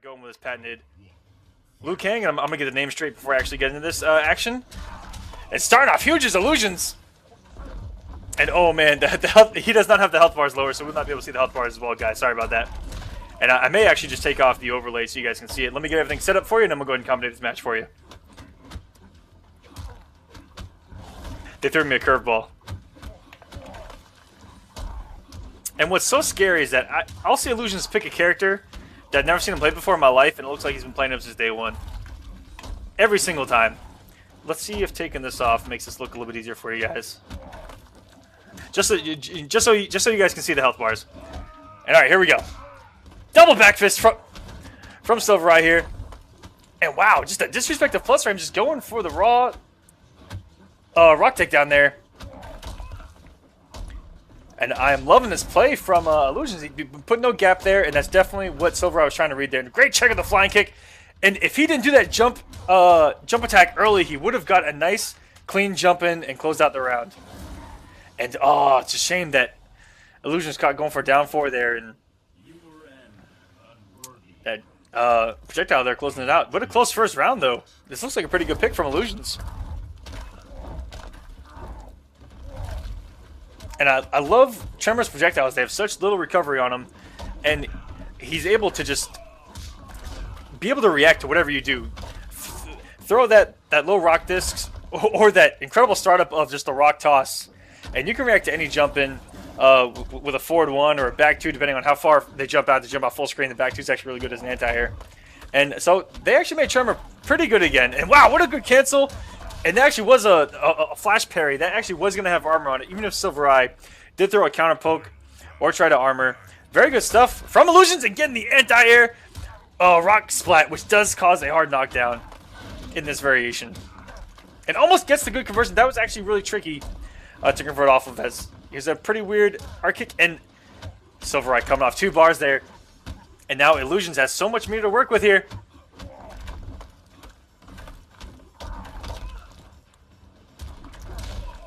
going with his patented Liu Kang, and I'm gonna get the name straight before I actually get into this action. And starting off huge as iLuusions. And oh man, the health, he does not have the health bars lower, so we'll not be able to see the health bars as well, guys. Sorry about that. And I may actually just take off the overlay so you guys can see it. Let me get everything set up for you, and then we'll go ahead and commentate this match for you. They threw me a curveball. And what's so scary is that I'll see iLuusions pick a character that I've never seen him play before in my life, and it looks like he's been playing him since day one. Every single time. Let's see if taking this off makes this look a little bit easier for you guys. Just so you guys can see the health bars. And alright, here we go. Double back fist from SylverRye here. And wow, just a disrespectful plus frame, just going for the raw rock takedown there. And I am loving this play from iLuusions. He put no gap there, and that's definitely what SylverRye was trying to read there. And great check of the flying kick. And if he didn't do that jump attack early, he would have got a nice clean jump in and closed out the round. And oh, it's a shame that iLuusions caught going for a down 4 there, and that projectile there closing it out. What a close first round though. This looks like a pretty good pick from iLuusions. And I love Tremor's projectiles. They have such little recovery on them, and he's able to just be able to react to whatever you do. Throw that low rock discs or that incredible startup of just a rock toss, and you can react to any jump in with a forward 1 or a back 2, depending on how far they jump out. To jump out full screen, the back 2 is actually really good as an anti-air. And so they actually made Tremor pretty good again. And wow, what a good cancel. And that actually was a flash parry. That actually was going to have armor on it, even if SylverRye did throw a counter poke or try to armor. Very good stuff from iLuusions, and getting the anti-air rock splat, which does cause a hard knockdown in this variation. And almost gets the good conversion. That was actually really tricky to convert off of, as here's a pretty weird arc kick. And SylverRye coming off 2 bars there. And now iLuusions has so much meter to work with here.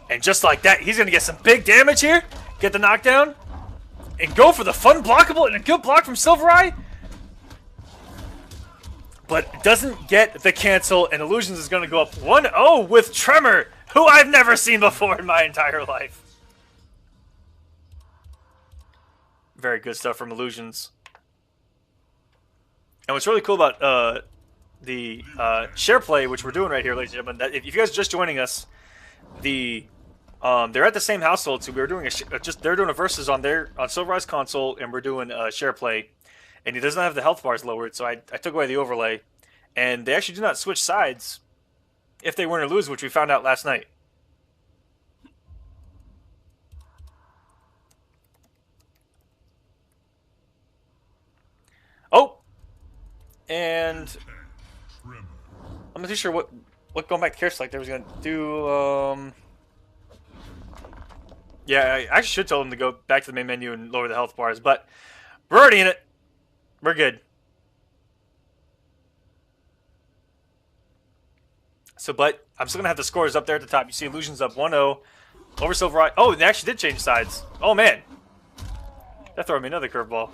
And just like that, he's going to get some big damage here. Get the knockdown. And go for the fun blockable. And a good block from SylverRye. But doesn't get the cancel. And iLuusions is going to go up 1-0 with Tremor, who I've never seen before in my entire life. Very good stuff from iLuusions. And what's really cool about the share play, which we're doing right here, ladies and gentlemen, that if you guys are just joining us, they're at the same household, so we're doing they're doing a versus on SylverRye's console, and we're doing a share play, and he doesn't have the health bars lowered, so I took away the overlay, and they actually do not switch sides if they win or lose, which we found out last night. Oh, and I'm not too sure what going back to character select there was going to do. Yeah, I actually should tell them to go back to the main menu and lower the health bars, but we're already in it. We're good. So, but I'm still going to have the scores up there at the top. You see iLuusions up 1-0 over SylverRye. Oh, they actually did change sides. Oh, man. That threw me another curveball.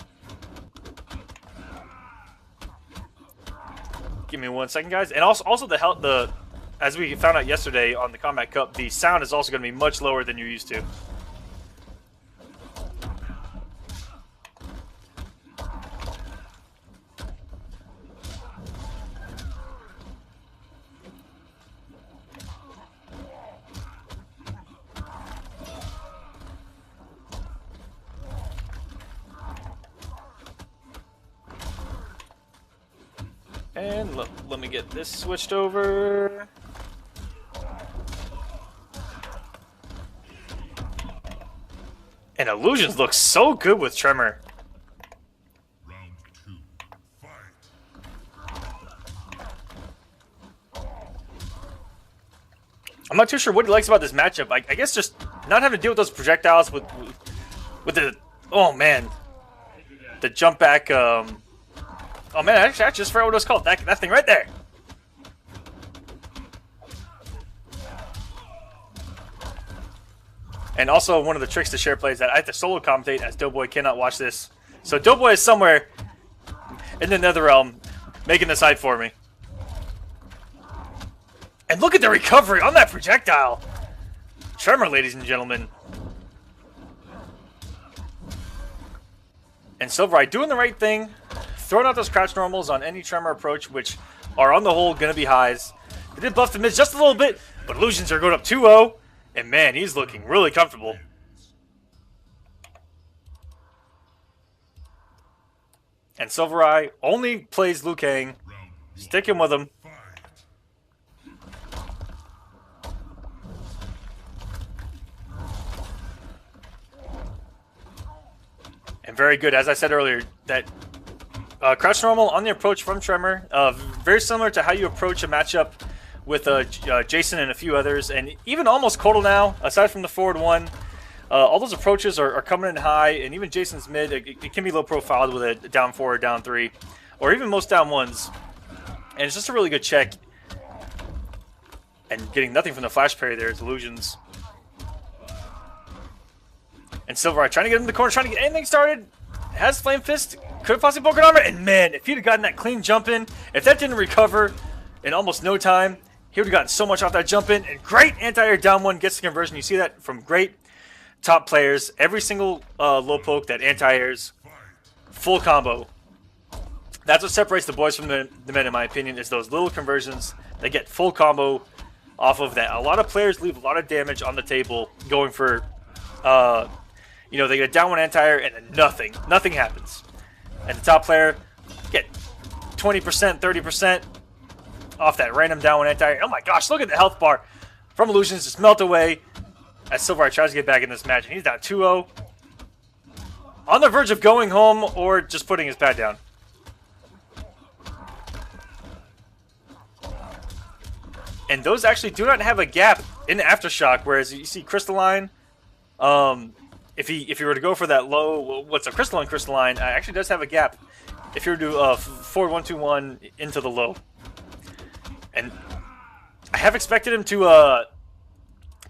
Give me 1 second, guys. And also as we found out yesterday on the Kombat Cup, the sound is also going to be much lower than you're used to. And let me get this switched over. And iLuusions looks so good with Tremor. Round 2, fight. I'm not too sure what he likes about this matchup. I guess just not having to deal with those projectiles with the, oh man, the jump back. Oh man, I just forgot what it was called. That thing right there. And also one of the tricks to share plays that I have to solo commentate, as Doughboy cannot watch this. So Doughboy is somewhere in the nether realm making the side for me. And look at the recovery on that projectile. Tremor, ladies and gentlemen. And SylverRye doing the right thing. Throwing out those crouch normals on any Tremor approach, which are on the whole going to be highs. They did buff the mids just a little bit, but iLuusions are going up 2-0. And man, he's looking really comfortable. And SylverRye only plays Liu Kang. Sticking with him. And very good, as I said earlier, that crouch normal on the approach from Tremor. Very similar to how you approach a matchup with Jason and a few others. And even almost Kotal now, aside from the forward one. All those approaches are coming in high, and even Jason's mid, it can be low profiled with a down 4 or down 3, or even most down 1s. And it's just a really good check. And getting nothing from the flash parry there is iLuusions. And SylverRye trying to get in the corner, trying to get anything started. Has Flame Fist, could have possibly broken armor, and man, if he'd have gotten that clean jump in, if that didn't recover in almost no time, he would have gotten so much off that jump in. And great anti-air down 1 gets the conversion. You see that from great top players. Every single low poke that anti-airs, full combo. That's what separates the boys from the men, in my opinion, is those little conversions. They get full combo off of that. A lot of players leave a lot of damage on the table going for, you know, they get a down 1 anti-air and then nothing happens. And the top player get 20%, 30% off that random down 1 anti-air. Oh my gosh, look at the health bar from iLuusions just melt away as SylverRye tries to get back in this match. And he's down 2-0. On the verge of going home or just putting his pad down. And those actually do not have a gap in Aftershock, whereas you see Crystalline, if he were to go for that low, what's a Crystalline actually does have a gap. If you were to do forward 1-2-1 into the low. And I have expected him to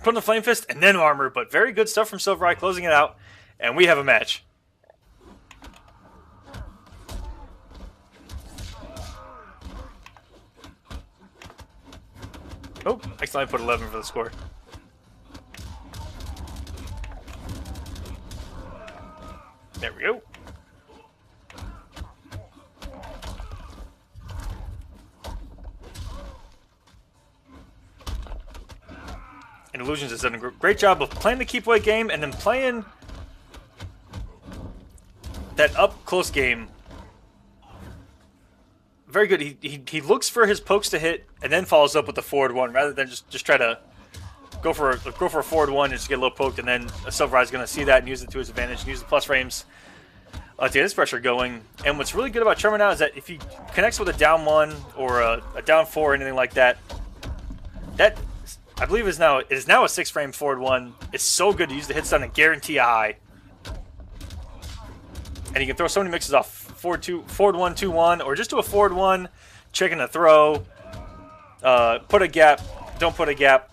put in the Flame Fist and then armor, but very good stuff from SylverRye closing it out, and we have a match. Oh, accidentally put 11 for the score. There we go. And iLuusions has done a great job of playing the keep away game and then playing that up close game. Very good. He looks for his pokes to hit and then follows up with the forward one rather than just try to go for a forward one and just get low poked, and then SylverRye is going to see that and use it to his advantage and use the plus frames to get his pressure going. And what's really good about Tremor now is that if he connects with a down 1 or a down 4 or anything like that, that I believe is now a 6-frame forward 1. It's so good to use the hit stun and guarantee a high. And you can throw so many mixes off forward 1, 2, 1, or just do a forward 1, checking a throw, put a gap, don't put a gap,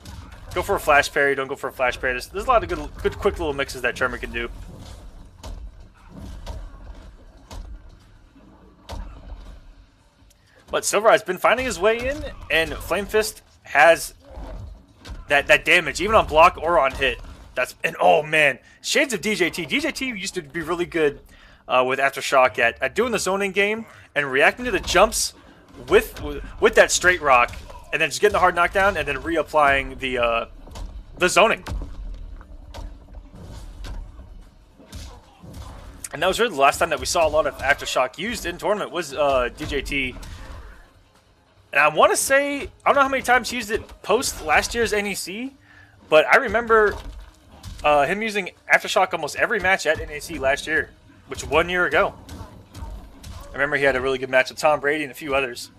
go for a flash parry, don't go for a flash parry. There's a lot of good quick little mixes that Tremor can do. But SylverRye's been finding his way in, and Flame Fist has that damage, even on block or on hit. And oh man, shades of DJT. DJT used to be really good with Aftershock at doing the zoning game and reacting to the jumps with that straight rock, and then just getting the hard knockdown and then reapplying the zoning. And that was really the last time that we saw a lot of Aftershock used in tournament was DJT. And I want to say, I don't know how many times he used it post last year's NEC, but I remember him using Aftershock almost every match at NEC last year, which 1 year ago. I remember he had a really good match with Tom Brady and a few others.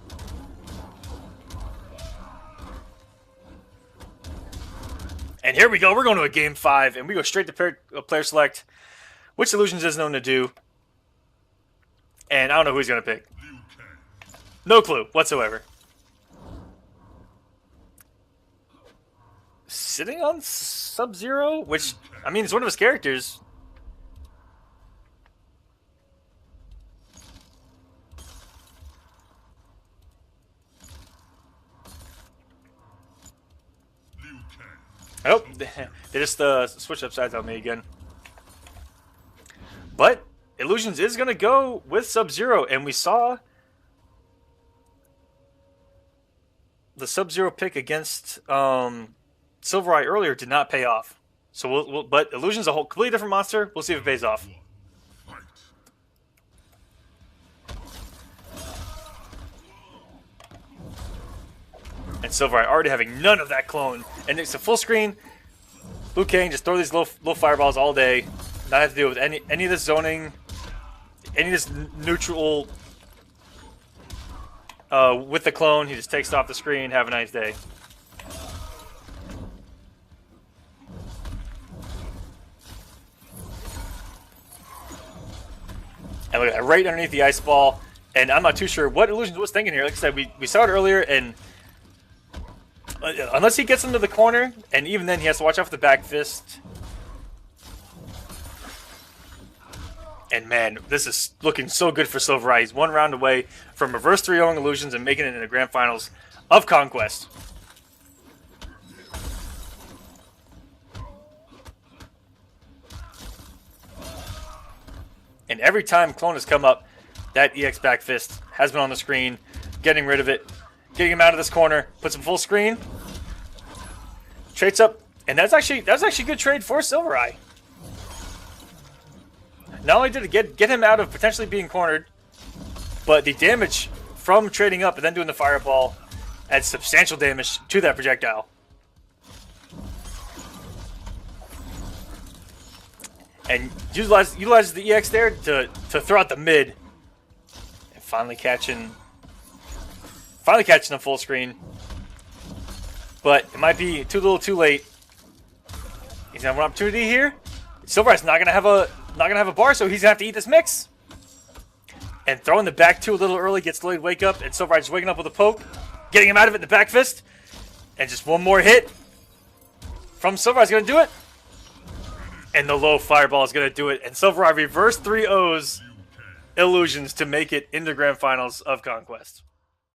And here we go. We're going to a game 5, and we go straight to player select, which iLuusions is known to do. And I don't know who he's going to pick. No clue whatsoever. Sitting on Sub-Zero, which, I mean, it's one of his characters. Oh, they just switched upsides on me again. But iLuusions is going to go with Sub-Zero, and we saw the Sub-Zero pick against SylverRye earlier did not pay off. So but iLuusions a whole completely different monster. We'll see if it pays off. And SylverRye already having none of that clone. And it's a full screen. Liu Kang just throw these little fireballs all day. Not have to deal with any of this zoning, any of this neutral with the clone. He just takes it off the screen. Have a nice day. And look at that, right underneath the ice ball. And I'm not too sure what iLuusions was thinking here. Like I said, we saw it earlier, and unless he gets into the corner, and even then he has to watch out for the back fist. And man, this is looking so good for SylverRye. He's 1 round away from reverse 3-0ing iLuusions and making it in the grand finals of Konquest. And every time clone has come up, that EX back fist has been on the screen, getting rid of it, getting him out of this corner, puts him full screen, trades up, and that's actually a good trade for SylverRye. Not only did it get him out of potentially being cornered, but the damage from trading up and then doing the fireball adds substantial damage to that projectile. And utilizes the EX there to throw out the mid. And finally catching the full screen. But it might be too little too late. He's gonna have an opportunity here. SylverRye's not gonna have a bar, so he's gonna have to eat this mix. And throwing the back two a little early gets delayed wake up, and SylverRye just waking up with a poke, getting him out of it in the back fist. And just one more hit from SylverRye's gonna do it. And the low fireball is gonna do it. And SylverRye reverse 3-0s iLuusions to make it into grand finals of Konquest.